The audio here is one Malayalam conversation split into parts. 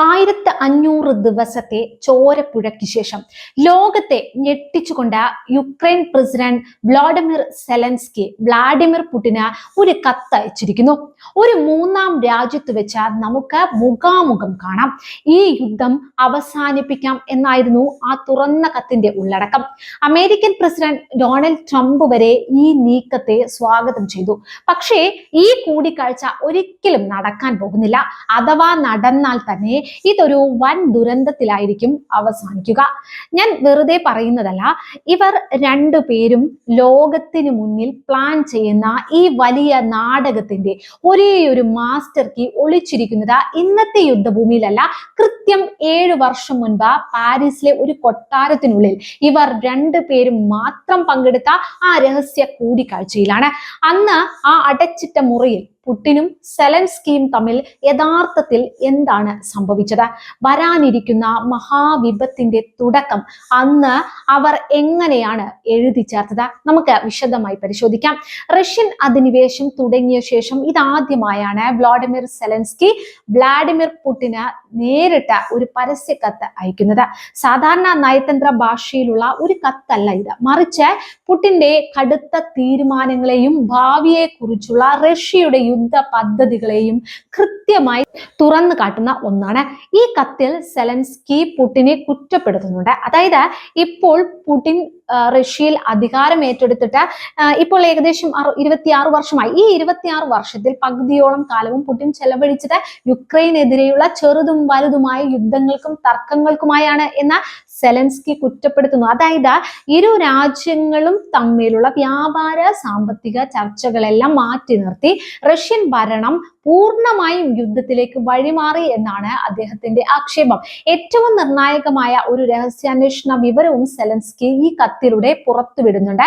1500 ദിവസത്തെ ചോരപ്പുഴയ്ക്ക് ശേഷം ലോകത്തെ ഞെട്ടിച്ചുകൊണ്ട് യുക്രൈൻ പ്രസിഡന്റ് വ്ളാഡിമിർ പുടിന് ഒരു കത്ത് അയച്ചിരിക്കുന്നു. ഒരു മൂന്നാം രാജ്യത്ത് വെച്ച് നമുക്ക് മുഖാമുഖം കാണാം, ഈ യുദ്ധം അവസാനിപ്പിക്കാം എന്നായിരുന്നു ആ തുറന്ന കത്തിന്റെ ഉള്ളടക്കം. അമേരിക്കൻ പ്രസിഡന്റ് ഡൊണാൾഡ് ട്രംപ് വരെ ഈ നീക്കത്തെ സ്വാഗതം ചെയ്തു. പക്ഷേ ഈ കൂടിക്കാഴ്ച ഒരിക്കലും നടക്കാൻ പോകുന്നില്ല. അഥവാ നടന്നാൽ തന്നെ ഇതൊരു വൻ ദുരന്തത്തിലായിരിക്കും അവസാനിക്കുക. ഞാൻ വെറുതെ പറയുന്നതല്ല. ഇവർ രണ്ടുപേരും ലോകത്തിന് മുന്നിൽ പ്ലാൻ ചെയ്യുന്ന ഈ വലിയ നാടകത്തിന്റെ ഒരേ ഒരു മാസ്റ്റർ കീ ഒളിച്ചിരിക്കുന്നത് ഇന്നത്തെ യുദ്ധഭൂമിയിലല്ല, കൃത്യം 7 വർഷം മുൻപ് പാരീസിലെ ഒരു കൊട്ടാരത്തിനുള്ളിൽ ഇവർ രണ്ടുപേരും മാത്രം പങ്കെടുത്ത ആ രഹസ്യ കൂടിക്കാഴ്ചയിലാണ്. അന്ന് ആ അടച്ചിട്ട മുറിയിൽ പുടിനും സെലൻസ്കിയും തമ്മിൽ യഥാർത്ഥത്തിൽ എന്താണ് സംഭവിച്ചത്? വരാനിരിക്കുന്ന മഹാവിപത്തിന്റെ തുടക്കം അന്ന് അവർ എങ്ങനെയാണ് എഴുതി ചേർത്തത്? നമുക്ക് വിശദമായി പരിശോധിക്കാം. റഷ്യൻ അധിനിവേശം തുടങ്ങിയ ശേഷം ഇതാദ്യമായാണ് വ്ളാഡിമിർ പുടിന് നേരിട്ട് ഒരു പരസ്യ കത്ത് അയക്കുന്നത്. സാധാരണ നയതന്ത്ര ഭാഷയിലുള്ള ഒരു കത്തല്ല ഇത്, മറിച്ച് പുടിന്റെ കടുത്ത തീരുമാനങ്ങളെയും ഭാവിയെ കുറിച്ചുള്ള റഷ്യയുടെ യുദ്ധ പദ്ധതികളെയും കൃത്യമായി തുറന്നു കാട്ടുന്ന ഒന്നാണ്. ഈ കത്തിൽ സെലൻസ്കി പുടിനെ കുറ്റപ്പെടുത്തുന്നുണ്ട്. അതായത് ഇപ്പോൾ പുടിൻ റഷ്യയിൽ അധികാരം ഏറ്റെടുത്തിട്ട് ഇപ്പോൾ ഏകദേശം 26 വർഷമായി. ഈ 26 വർഷത്തിൽ പകുതിയോളം കാലവും പുടിൻ ചെലവഴിച്ചത് യുക്രൈനെതിരെയുള്ള ചെറുതും വലുതുമായ യുദ്ധങ്ങൾക്കും തർക്കങ്ങൾക്കുമായാണ് എന്ന് സെലൻസ്കി കുറ്റപ്പെടുത്തുന്നു. അതായത് ഇരു രാജ്യങ്ങളും തമ്മിലുള്ള വ്യാപാര സാമ്പത്തിക ചർച്ചകളെല്ലാം മാറ്റി നിർത്തി റഷ്യൻ ഭരണം പൂർണ്ണമായും യുദ്ധത്തിലേക്ക് വഴിമാറി എന്നാണ് അദ്ദേഹത്തിന്റെ ആക്ഷേപം. ഏറ്റവും നിർണായകമായ ഒരു രഹസ്യാന്വേഷണ വിവരവും സെലൻസ്കി ഈ കത്തിലൂടെ പുറത്തുവിടുന്നുണ്ട്.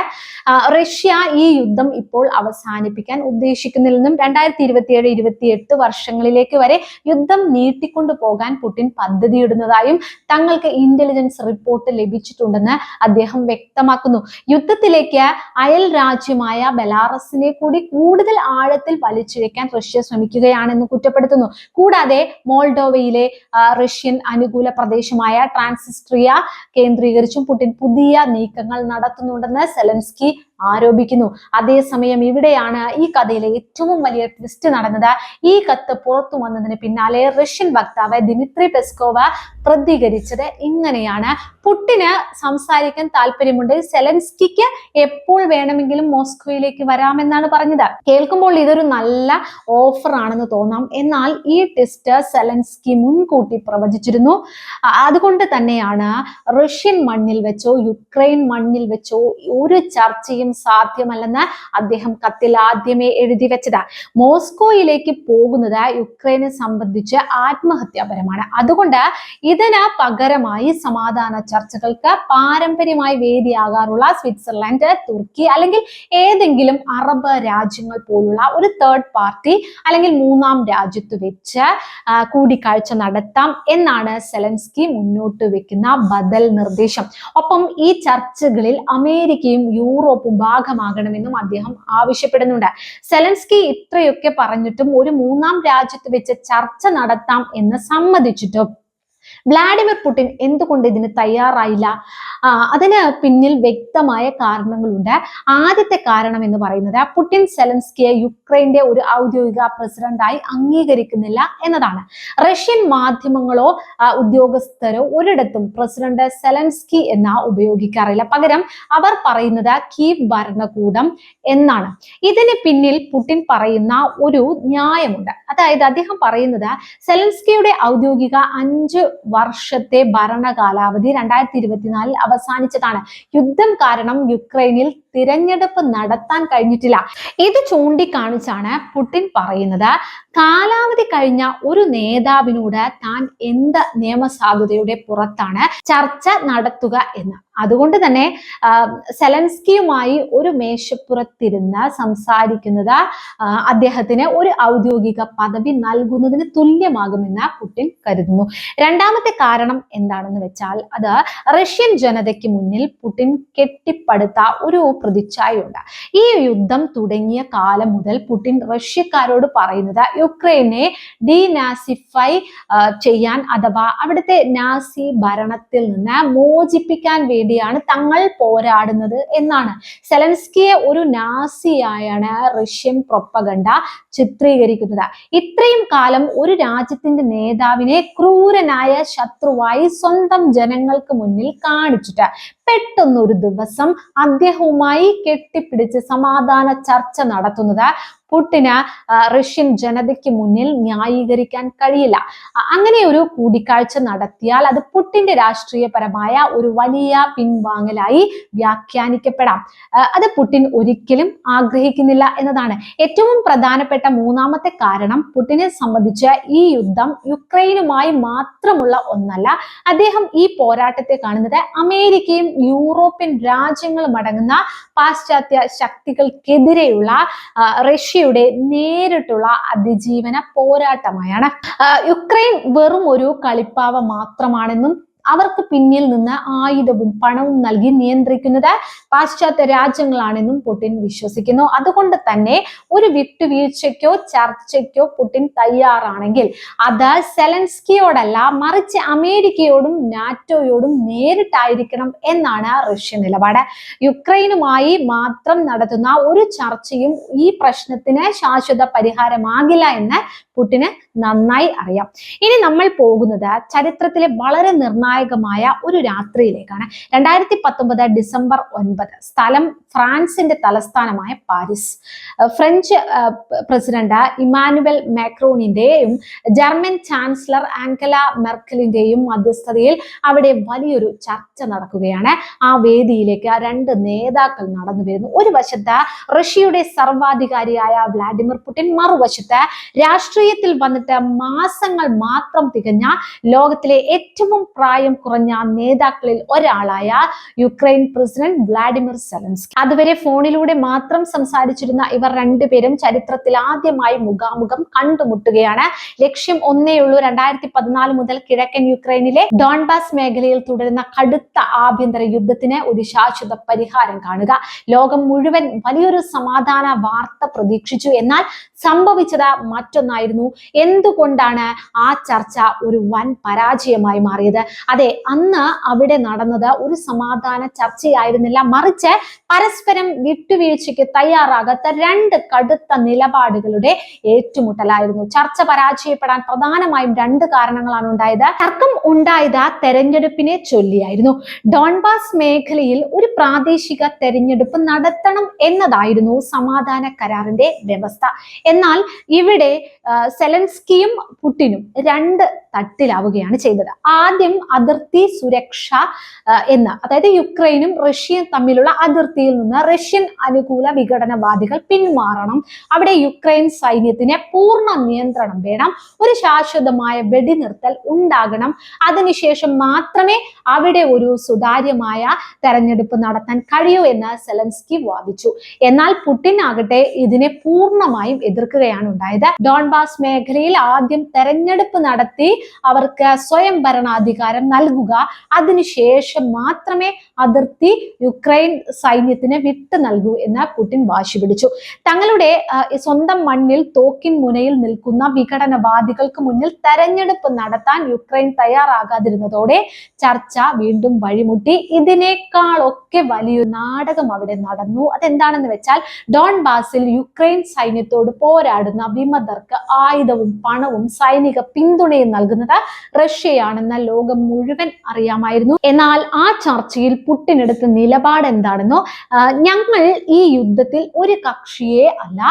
റഷ്യ ഈ യുദ്ധം ഇപ്പോൾ അവസാനിപ്പിക്കാൻ ഉദ്ദേശിക്കുന്നില്ലെന്നും 2027-28 വർഷങ്ങളിലേക്ക് വരെ യുദ്ധം നീട്ടിക്കൊണ്ടു പോകാൻ പുടിൻ പദ്ധതിയിടുന്നതായും തങ്ങൾക്ക് ഇന്റലിജൻസ് റിപ്പോർട്ട് ലഭിച്ചിട്ടുണ്ടെന്ന് അദ്ദേഹം വ്യക്തമാക്കുന്നു. യുദ്ധത്തിലേക്ക് അയൽ രാജ്യമായ ബെലാറസിനെ കൂടി കൂടുതൽ ആഴത്തിൽ വലിച്ചിഴക്കാൻ റഷ്യ ശ്രമിക്കുകയാണെന്ന് കുറ്റപ്പെടുത്തുന്നു. കൂടാതെ മോൾഡോവയിലെ റഷ്യൻ അനുകൂല പ്രദേശമായ ട്രാൻസിസ്ട്രിയ കേന്ദ്രീകരിച്ചും പുടിൻ പുതിയ നീക്കങ്ങൾ നടത്തുന്നുണ്ടെന്ന് സെലൻസ്കി ആരോപിക്കുന്നു. അതേസമയം ഇവിടെയാണ് ഈ കഥയിലെ ഏറ്റവും വലിയ ട്വിസ്റ്റ് നടന്നത്. ഈ കത്ത് പുറത്തു വന്നതിന് പിന്നാലെ റഷ്യൻ വക്താവ് ദിമിത്രി പെസ്കോവ് പ്രതികരിച്ചത് ഇങ്ങനെയാണ്: പുടിന് സംസാരിക്കാൻ താല്പര്യമുണ്ട്, സെലൻസ്കിക്ക് എപ്പോൾ വേണമെങ്കിലും മോസ്കോയിലേക്ക് വരാമെന്നാണ് പറഞ്ഞത്. കേൾക്കുമ്പോൾ ഇതൊരു നല്ല ഓഫർ ആണെന്ന് തോന്നാം, എന്നാൽ ഈ ട്വിസ്റ്റ് സെലൻസ്കി മുൻകൂട്ടി പ്രവചിച്ചിരുന്നു. അതുകൊണ്ട് തന്നെയാണ് റഷ്യൻ മണ്ണിൽ വെച്ചോ യുക്രൈൻ മണ്ണിൽ വെച്ചോ ഒരു ചർച്ചയും സാധ്യമല്ലെന്ന് അദ്ദേഹം കത്തിൽ ആദ്യമേ എഴുതി വെച്ചത്. മോസ്കോയിലേക്ക് പോകുന്നത് യുക്രൈനെ സംബന്ധിച്ച് ആത്മഹത്യാപരമാണ്. അതുകൊണ്ട് ഇതിന് പകരമായി സമാധാന ചർച്ചകൾക്ക് പാരമ്പര്യമായി വേദിയാകാറുള്ള സ്വിറ്റ്സർലൻഡ്, തുർക്കി അല്ലെങ്കിൽ ഏതെങ്കിലും അറബ് രാജ്യങ്ങൾ പോലുള്ള ഒരു തേർഡ് പാർട്ടി അല്ലെങ്കിൽ മൂന്നാം രാജ്യത്ത് വെച്ച് കൂടിക്കാഴ്ച നടത്താം എന്നാണ് സെലൻസ്കി മുന്നോട്ട് വെക്കുന്ന ബദൽ നിർദ്ദേശം. ഒപ്പം ഈ ചർച്ചകളിൽ അമേരിക്കയും യൂറോപ്പും ഭാഗമാകണമെന്നും അദ്ദേഹം ആവശ്യപ്പെടുന്നുണ്ട്. സെലൻസ്കി ഇത്രയൊക്കെ പറഞ്ഞിട്ടും ഒരു മൂന്നാം രാജ്യത്ത് വെച്ച് ചർച്ച നടത്താം എന്ന് സമ്മതിച്ചിട്ടും വ്ളാഡിമിർ പുടിൻ എന്തുകൊണ്ട് ഇതിന് തയ്യാറായില്ല? അതിന് പിന്നിൽ വ്യക്തമായ കാരണങ്ങളുണ്ട്. ആദ്യത്തെ കാരണം എന്ന് പറയുന്നത് പുടിൻ സെലൻസ്കിയെ യുക്രൈന്റെ ഒരു ഔദ്യോഗിക പ്രസിഡന്റായി അംഗീകരിക്കുന്നില്ല എന്നതാണ്. റഷ്യൻ മാധ്യമങ്ങളോ ഉദ്യോഗസ്ഥരോ ഒരിടത്തും പ്രസിഡന്റ് സെലൻസ്കി എന്ന ഉപയോഗിക്കാറില്ല. പകരം അവർ പറയുന്നത് കീവ് ഭരണകൂടം എന്നാണ്. ഇതിന് പിന്നിൽ പുടിൻ പറയുന്ന ഒരു ന്യായമുണ്ട്. അതായത് അദ്ദേഹം പറയുന്നത് സെലൻസ്കിയുടെ ഔദ്യോഗിക 5 വർഷത്തെ ഭരണകാലാവധി 2024 അവസാനിച്ചതാണ്. യുദ്ധം കാരണം യുക്രൈനിൽ തിരഞ്ഞെടുപ്പ് നടത്താൻ കഴിഞ്ഞിട്ടില്ല. ഇത് ചൂണ്ടിക്കാണിച്ചാണ് പുടിൻ പറയുന്നത് കാലാവധി കഴിഞ്ഞ ഒരു നേതാവിനോട് താൻ എന്ത് നിയമസാധുതയുടെ പുറത്താണ് ചർച്ച നടത്തുക എന്ന്. അതുകൊണ്ട് തന്നെ സെലൻസ്കിയുമായി ഒരു മേശപ്പുറത്തിരുന്ന് സംസാരിക്കുന്നത് അദ്ദേഹത്തിന് ഒരു ഔദ്യോഗിക പദവി നൽകുന്നതിന് തുല്യമാകുമെന്ന് പുടിൻ കരുതുന്നു. രണ്ടാമത്തെ കാരണം എന്താണെന്ന് വെച്ചാൽ അത് റഷ്യൻ ജനതയ്ക്ക് മുന്നിൽ പുടിൻ കെട്ടിപ്പടുത്ത ഒരു പ്രതിച്ഛായയുണ്ട്. ഈ യുദ്ധം തുടങ്ങിയ കാലം മുതൽ പുടിൻ റഷ്യക്കാരോട് പറയുന്നത് യുക്രൈനെ ഡീനാസിഫൈ ചെയ്യാൻ അഥവാ അവിടുത്തെ നാസി ഭരണത്തിൽ നിന്ന് മോചിപ്പിക്കാൻ വേണ്ടിയാണ് തങ്ങൾ പോരാടുന്നത് എന്നാണ്. സെലൻസ്കിയെ ഒരു നാസിയായാണ് റഷ്യൻ പ്രൊപ്പഗണ്ട ചിത്രീകരിക്കുന്നത്. ഇത്രയും കാലം ഒരു രാജ്യത്തിന്റെ നേതാവിനെ ക്രൂരനായ ശത്രുവായി സ്വന്തം ജനങ്ങൾക്ക് മുന്നിൽ കാണിച്ചിട്ട് പെട്ടെന്നൊരു ദിവസം അദ്ദേഹവുമായി കെട്ടിപ്പിടിച്ച് സമാധാന ചർച്ച നടത്തുന്നത് പുടിന് റഷ്യൻ ജനതയ്ക്ക് മുന്നിൽ ന്യായീകരിക്കാൻ കഴിയില്ല. അങ്ങനെ ഒരു കൂടിക്കാഴ്ച നടത്തിയാൽ അത് പുടിന്റെ രാഷ്ട്രീയപരമായ ഒരു വലിയ പിൻവാങ്ങലായി വ്യാഖ്യാനിക്കപ്പെടാം. അത് പുടിൻ ഒരിക്കലും ആഗ്രഹിക്കുന്നില്ല എന്നതാണ്. ഏറ്റവും പ്രധാനപ്പെട്ട മൂന്നാമത്തെ കാരണം, പുടിനെ സംബന്ധിച്ച് ഈ യുദ്ധം യുക്രൈനുമായി മാത്രമുള്ള ഒന്നല്ല. അദ്ദേഹം ഈ പോരാട്ടത്തെ കാണുന്നത് അമേരിക്കയും യൂറോപ്യൻ രാജ്യങ്ങളും അടങ്ങുന്ന പാശ്ചാത്യ ശക്തികൾക്കെതിരെയുള്ള റഷ്യയുടെ നേരിട്ടുള്ള അതിജീവന പോരാട്ടമായാണ്. യുക്രൈൻ വെറും ഒരു കളിപ്പാവ മാത്രമാണെന്നും അവർക്ക് പിന്നിൽ നിന്ന് ആയുധവും പണവും നൽകി നിയന്ത്രിക്കുന്നത് പാശ്ചാത്യ രാജ്യങ്ങളാണെന്നും പുടിൻ വിശ്വസിക്കുന്നു. അതുകൊണ്ട് തന്നെ ഒരു വിട്ടുവീഴ്ചയ്ക്കോ ചർച്ചയ്ക്കോ പുടിൻ തയ്യാറാണെങ്കിൽ അത് സെലൻസ്കിയോടല്ല, മറിച്ച് അമേരിക്കയോടും നാറ്റോയോടും നേരിട്ടായിരിക്കണം എന്നാണ് റഷ്യൻ നിലപാട്. യുക്രൈനുമായി മാത്രം നടത്തുന്ന ഒരു ചർച്ചയും ഈ പ്രശ്നത്തിന് ശാശ്വത പരിഹാരമാകില്ല എന്ന് പുടിന് നന്നായി അറിയാം. ഇനി നമ്മൾ പോകുന്നത് ചരിത്രത്തിലെ വളരെ നിർണായകമായ ഒരു രാത്രിയിലേക്കാണ്. 2019 ഡിസംബർ 9, സ്ഥലം ഫ്രാൻസിന്റെ തലസ്ഥാനമായ പാരീസ്. ഫ്രഞ്ച് പ്രസിഡന്റ് ഇമാനുവൽ മാക്രോണിന്റെയും ജർമ്മൻ ചാൻസലർ ആംഗല മെർക്കലിന്റെയും മധ്യസ്ഥതയിൽ അവിടെ വലിയൊരു ചർച്ച നടക്കുകയാണ്. ആ വേദിയിലേക്ക് രണ്ട് നേതാക്കൾ നടന്നു വരുന്നു. ഒരു വശത്ത് റഷ്യയുടെ സർവാധികാരിയായ വ്ളാഡിമിർ പുടിൻ, മറുവശത്ത് രാഷ്ട്രീയത്തിൽ വന്നിട്ട് മാസങ്ങൾ മാത്രം തികഞ്ഞ ലോകത്തിലെ ഏറ്റവും പ്രായം കുറഞ്ഞ നേതാക്കളിൽ ഒരാളായ യുക്രൈൻ പ്രസിഡന്റ് വ്ളാഡിമിർ സെലൻസ്കി. അതുവരെ ഫോണിലൂടെ മാത്രം സംസാരിച്ചിരുന്ന ഇവർ രണ്ടുപേരും ചരിത്രത്തിൽ ആദ്യമായി മുഖാമുഖം കണ്ടുമുട്ടുകയാണ്. ലക്ഷ്യം ഒന്നേയുള്ളൂ: 2014 മുതൽ കിഴക്കൻ യുക്രൈനിലെ ഡോൺബാസ് മേഖലയിൽ തുടരുന്ന കടുത്ത ആഭ്യന്തര യുദ്ധത്തിന് ഒരു ശാശ്വത പരിഹാരം കാണുക. ലോകം മുഴുവൻ വലിയൊരു സമാധാന വാർത്ത പ്രതീക്ഷിച്ചു. എന്നാൽ സംഭവിച്ചത് മറ്റൊന്നായിരുന്നു. എന്തുകൊണ്ടാണ് ആ ചർച്ച ഒരു വൻ പരാജയമായി മാറിയത്? അതെ, അന്ന് അവിടെ നടന്നത് ഒരു സമാധാന ചർച്ചയായിരുന്നില്ല, മറിച്ച് പരസ്പരം വിട്ടുവീഴ്ചയ്ക്ക് തയ്യാറാകാത്ത രണ്ട് കടുത്ത നിലപാടുകളുടെ ഏറ്റുമുട്ടലായിരുന്നു. ചർച്ച പരാജയപ്പെടാൻ പ്രധാനമായും രണ്ട് കാരണങ്ങളാണ് ഉണ്ടായത്. തർക്കം ഉണ്ടായത് തെരഞ്ഞെടുപ്പിനെ ചൊല്ലിയായിരുന്നു. ഡോൺബാസ് മേഖലയിൽ ഒരു പ്രാദേശിക തെരഞ്ഞെടുപ്പ് നടത്തണം എന്നതായിരുന്നു സമാധാന കരാറിന്റെ വ്യവസ്ഥ. എന്നാൽ ഇവിടെ സെലൻസ്കിയും പുടിനും രണ്ട് തട്ടിലാവുകയാണ് ചെയ്തത്. ആദ്യം അതിർത്തി സുരക്ഷ എന്ന്, അതായത് യുക്രൈനും റഷ്യയും തമ്മിലുള്ള അതിർത്തിയിൽ നിന്ന് റഷ്യൻ അനുകൂല വിഘടനവാദികൾ പിന്മാറണം, അവിടെ യുക്രൈൻ സൈന്യത്തിന് പൂർണ്ണ നിയന്ത്രണം വേണം, ഒരു ശാശ്വതമായ വെടിനിർത്തൽ ഉണ്ടാകണം, അതിനുശേഷം മാത്രമേ അവിടെ ഒരു സുതാര്യമായ തെരഞ്ഞെടുപ്പ് നടത്താൻ കഴിയൂ എന്ന് സെലൻസ്കി വാദിച്ചു. എന്നാൽ പുടിൻ ആകട്ടെ ഇതിനെ പൂർണ്ണമായും എതിർക്കുകയാണ് ഉണ്ടായത്. ഡോൺബാസ് മേഖലയിൽ ആദ്യം തെരഞ്ഞെടുപ്പ് നടത്തി അവർക്ക് സ്വയം ഭരണാധികാരം നൽകുക, അതിനുശേഷം മാത്രമേ അതിർത്തി യുക്രൈൻ സൈന്യത്തിന് വിട്ടു നൽകൂ എന്ന് പുടിൻ വാശി പിടിച്ചു. തങ്ങളുടെ സ്വന്തം മണ്ണിൽ തോക്കിൻ മുനയിൽ നിൽക്കുന്ന വിഘടനവാദികൾക്ക് മുന്നിൽ തെരഞ്ഞെടുപ്പ് നടത്താൻ യുക്രൈൻ തയ്യാറാകാതിരുന്നതോടെ ചർച്ച വീണ്ടും വഴിമുട്ടി. ഇതിനേക്കാളൊക്കെ വലിയൊരു നാടകം അവിടെ നടന്നു. അതെന്താണെന്ന് വെച്ചാൽ, ഡോൺബാസിൽ യുക്രൈൻ സൈന്യത്തോട് പോരാടുന്ന വിമതർക്ക് ആയുധവും പണവും സൈനിക പിന്തുണയും നൽകുന്നത് റഷ്യയാണെന്ന ലോകം മുഴുവൻ അറിയാമായിരുന്നു. എന്നാൽ ആ ചർച്ചയിൽ പുടിൻ എടുത്ത നിലപാട് എന്താണെന്നോ, ഞങ്ങൾ ഈ യുദ്ധത്തിൽ ഒരു കക്ഷിയെ അല്ല,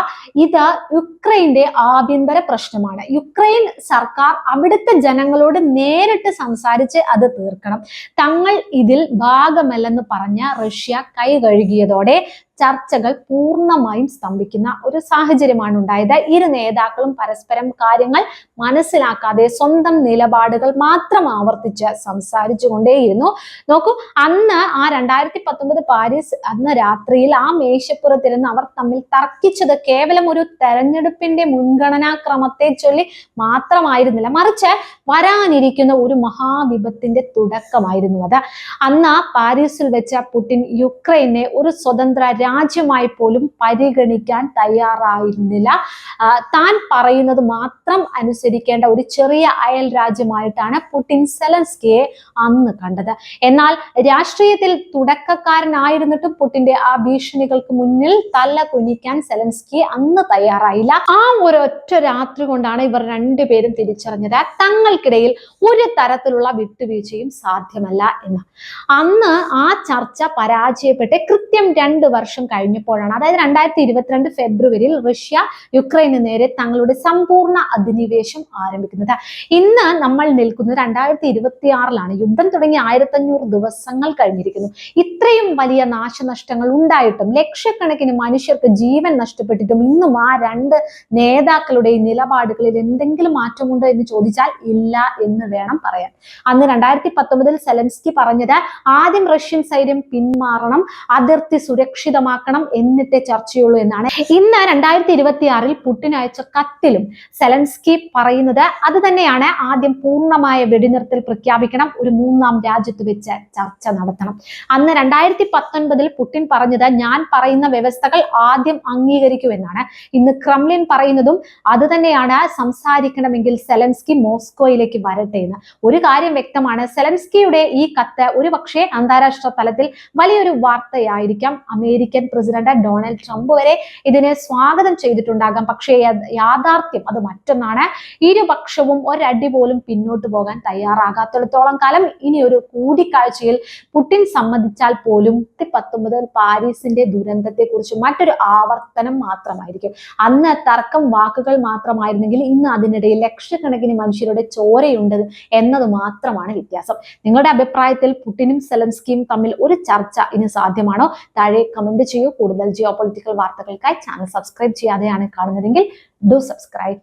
ഇത് യുക്രൈന്റെ ആഭ്യന്തര പ്രശ്നമാണ്, യുക്രൈൻ സർക്കാർ അവിടുത്തെ ജനങ്ങളോട് നേരിട്ട് സംസാരിച്ച് അത് തീർക്കണം, തങ്ങൾ ഇതിൽ ഭാഗമല്ലെന്ന് പറഞ്ഞ റഷ്യ കൈ കഴുകിയതോടെ ചർച്ചകൾ പൂർണ്ണമായും സ്തംഭിക്കുന്ന ഒരു സാഹചര്യമാണ് ഉണ്ടായത്. ഇരു നേതാക്കളും പരസ്പരം കാര്യങ്ങൾ മനസ്സിലാക്കാതെ സ്വന്തം നിലപാടുകൾ മാത്രം ആവർത്തിച്ച് സംസാരിച്ചു കൊണ്ടേയിരുന്നു. നോക്കൂ, അന്ന് ആ 2019 പാരീസ് അന്ന് രാത്രിയിൽ ആ മേശപ്പുറത്തിരുന്ന് അവർ തമ്മിൽ തർക്കിച്ചത് കേവലം ഒരു തെരഞ്ഞെടുപ്പിന്റെ മുൻഗണനാ ക്രമത്തെ ചൊല്ലി മാത്രമായിരുന്നില്ല, മറിച്ച് വരാനിരിക്കുന്ന ഒരു മഹാവിപത്തിന്റെ തുടക്കമായിരുന്നു അത്. അന്ന് പാരീസിൽ വെച്ച പുടിൻ യുക്രൈനെ ഒരു സ്വതന്ത്ര രാജ്യമായി പോലും പരിഗണിക്കാൻ തയ്യാറായിരുന്നില്ല. താൻ പറയുന്നത് മാത്രം അനുസരിക്കേണ്ട ഒരു ചെറിയ അയൽ രാജ്യമായിട്ടാണ് പുടിൻ സെലൻസ്കിയെ അന്ന് കണ്ടത്. എന്നാൽ രാഷ്ട്രീയത്തിൽ തുടക്കക്കാരനായിരുന്നിട്ടും പുടിന്റെ ആ ഭീഷണികൾക്ക് മുന്നിൽ തല കുനിക്കാൻ സെലൻസ്കി അന്ന് തയ്യാറായില്ല. ആ ഒരൊറ്റ രാത്രി കൊണ്ടാണ് ഇവർ രണ്ടുപേരും തിരിച്ചറിഞ്ഞത് തങ്ങൾക്കിടയിൽ ഒരു തരത്തിലുള്ള വിട്ടുവീഴ്ചയും സാധ്യമല്ല എന്ന്. അന്ന് ആ ചർച്ച പരാജയപ്പെട്ട് കൃത്യം 2 വർഷം കഴിഞ്ഞപ്പോഴാണ്, അതായത് 2022 ഫെബ്രുവരിയിൽ റഷ്യ യുക്രൈന് നേരെ തങ്ങളുടെ സമ്പൂർണ്ണ അധിനിവേശം ആരംഭിക്കുന്നത്. ഇന്ന് നമ്മൾ നിൽക്കുന്നത് 2026ലാണ്. യുദ്ധം തുടങ്ങി 1500 ദിവസങ്ങൾ കഴിഞ്ഞിരിക്കുന്നു. ഇത്രയും വലിയ നാശനഷ്ടങ്ങൾ ഉണ്ടായിട്ടും ലക്ഷക്കണക്കിന് മനുഷ്യർക്ക് ജീവൻ നഷ്ടപ്പെട്ടിട്ടും ഇന്നും ആ രണ്ട് നേതാക്കളുടെ നിലപാടുകളിൽ എന്തെങ്കിലും മാറ്റമുണ്ടോ എന്ന് ചോദിച്ചാൽ ഇല്ല എന്ന് വേണം പറയാൻ. അന്ന് 2019 സെലൻസ്കി പറഞ്ഞത് ആദ്യം റഷ്യൻ സൈന്യം പിന്മാറണം, അതിർത്തി സുരക്ഷിതമാക്കണം, എന്നിട്ടേ ചർച്ചയുള്ളൂ എന്നാണ്. ഇന്ന് 2026 പുടിൻ അയച്ച കത്തിലും സെലൻസ്കി പറയുന്നത് അത് തന്നെയാണ്. ആദ്യം പൂർണ്ണമായ വെടിനിർത്തൽ പ്രഖ്യാപിക്കണം, ഒരു മൂന്നാം രാജ്യത്ത് വെച്ച് ചർച്ച നടത്തണം. അന്ന് 2019 പുടിൻ പറഞ്ഞത് ഞാൻ പറയുന്ന വ്യവസ്ഥകൾ ആദ്യം അംഗീകരിക്കൂ എന്നാണ്. ഇന്ന് ക്രെംലിൻ പറയുന്നതും അത് തന്നെയാണ്. സംസാരിക്കണമെങ്കിൽ സെലൻസ്കി മോസ്കോയിലേക്ക് വരട്ടെ എന്ന്. ഒരു കാര്യം വ്യക്തമാണ്, സെലൻസ്കിയുടെ ഈ കത്ത് ഒരു പക്ഷേ അന്താരാഷ്ട്ര തലത്തിൽ വലിയൊരു വാർത്തയായിരിക്കാം. അമേരിക്കൻ പ്രസിഡന്റ് ഡൊണാൾഡ് ട്രംപ് വരെ ഇതിനെ സ്വാഗതം ചെയ്തിട്ടുണ്ടാകാം. പക്ഷേ യാഥാർത്ഥ്യം അത് മറ്റൊന്നാണ്. ഇരുപക്ഷവും ഒരടി പോലും പിന്നോട്ട് പോകാൻ തയ്യാറാകാത്തിടത്തോളം കാലം ഇനി ഒരു കൂടിക്കാഴ്ചയിൽ പുടിൻ സമ്മതിച്ചാൽ പോലും 2019 പാരീസിന്റെ ദുരന്തത്തെ കുറിച്ച് മറ്റൊരു ആവർത്തനം മാത്രമായിരിക്കും. അന്ന് തർക്കം വാക്കുകൾ മാത്രമായിരുന്നെങ്കിൽ ഇന്ന് അതിനിടയിൽ ലക്ഷക്കണക്കിന് മനുഷ്യരുടെ ചോരയുണ്ട് എന്നത് മാത്രമാണ് വ്യത്യാസം. നിങ്ങളുടെ അഭിപ്രായത്തിൽ പുടിനും സെലൻസ്കിയും തമ്മിൽ ഒരു ചർച്ച ഇനി സാധ്യമാണോ? താഴെ കമന്റ് ചെയ്യൂ. കൂടുതൽ ജിയോ പൊളിറ്റിക്കൽ വാർത്തകൾക്കായി ചാനൽ സബ്സ്ക്രൈബ് ചെയ്യാതെയാണ് കാണുന്നതെങ്കിൽ ഡു സബ്സ്ക്രൈബ്.